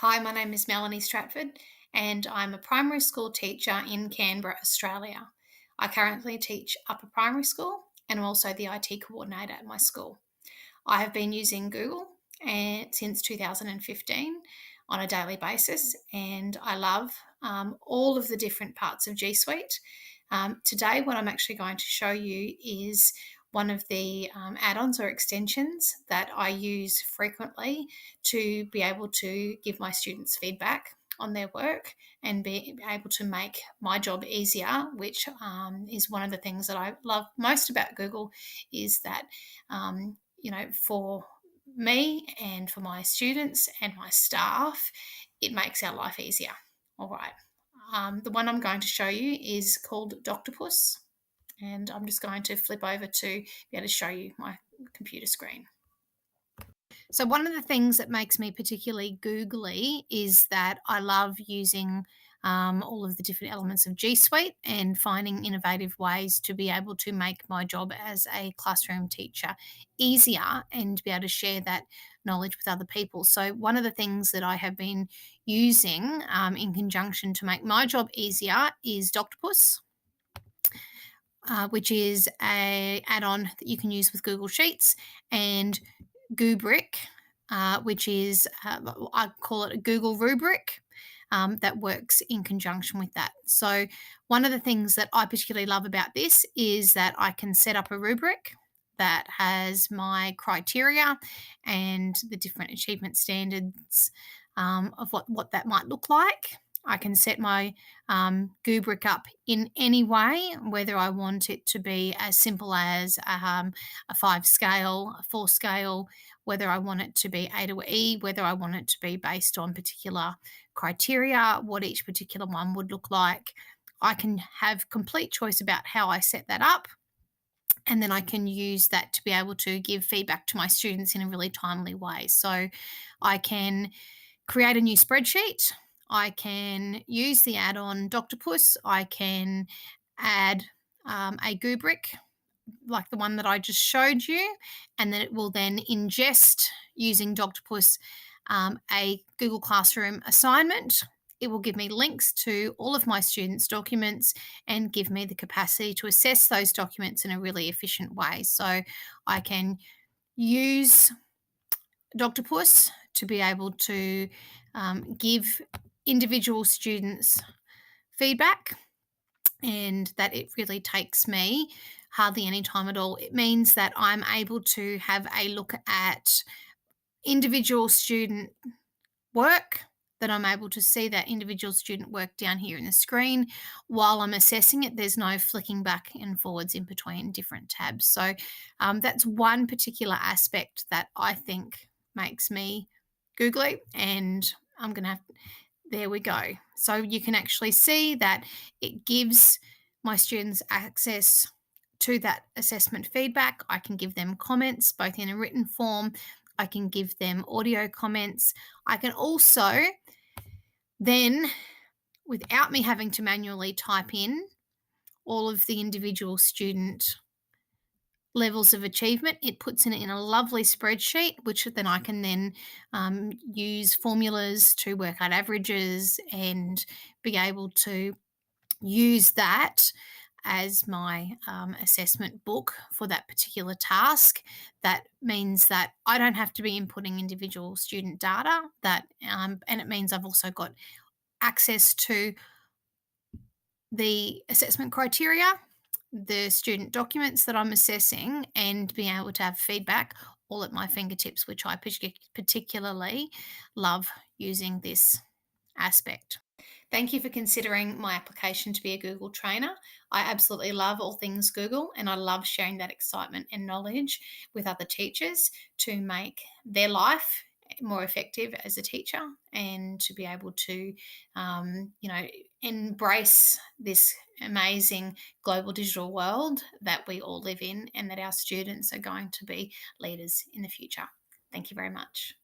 Hi, my name is Melanie Stratford, and I'm a primary school teacher in Canberra, Australia. I currently teach upper primary school and I'm also the IT coordinator at my school. I have been using Google since 2015 on a daily basis, and I love all of the different parts of G Suite. Today, what I'm actually going to show you is one of the add ons or extensions that I use frequently to be able to give my students feedback on their work and be able to make my job easier, which is one of the things that I love most about Google is that for me and for my students and my staff, it makes our life easier. All right. The one I'm going to show you is called Doctopus, and I'm just going to flip over to be able to show you my computer screen. So one of the things that makes me particularly googly is that I love using all of the different elements of G Suite and finding innovative ways to be able to make my job as a classroom teacher easier and be able to share that knowledge with other people. So one of the things that I have been using in conjunction to make my job easier is Doctopus. Which is a add-on that you can use with Google Sheets, and Goobrick, which is I call it a Google rubric that works in conjunction with that. So one of the things that I particularly love about this is that I can set up a rubric that has my criteria and the different achievement standards of what that might look like. I can set my Goobrick up in any way, whether I want it to be as simple as a 5 scale, a 4 scale, whether I want it to be A to E, whether I want it to be based on particular criteria, what each particular one would look like. I can have complete choice about how I set that up. And then I can use that to be able to give feedback to my students in a really timely way. So I can create a new spreadsheet. I can use the add-on Doctopus. I can add a Goobrick like the one that I just showed you, and then it will then ingest using Doctopus a Google Classroom assignment. It will give me links to all of my students' documents and give me the capacity to assess those documents in a really efficient way. So I can use Doctopus to be able to give individual students feedback, and that it really takes me hardly any time at all. It means that I'm able to have a look at individual student work, that I'm able to see that individual student work down here in the screen while I'm assessing it. There's no flicking back and forwards in between different tabs. So that's one particular aspect that I think makes me googly, and I'm going to have, there we go. So you can actually see that it gives my students access to that assessment feedback. I can give them comments both in a written form. I can give them audio comments. I can also then, without me having to manually type in all of the individual student levels of achievement, it puts it in a lovely spreadsheet, which then I can then use formulas to work out averages and be able to use that as my assessment book for that particular task. That means that I don't have to be inputting individual student data. And it means I've also got access to the assessment criteria, the student documents that I'm assessing, and being able to have feedback all at my fingertips, which I particularly love using this aspect. Thank you for considering my application to be a Google trainer. I absolutely love all things Google, and I love sharing that excitement and knowledge with other teachers to make their life more effective as a teacher, and to be able to, embrace this amazing global digital world that we all live in, and that our students are going to be leaders in the future. Thank you very much.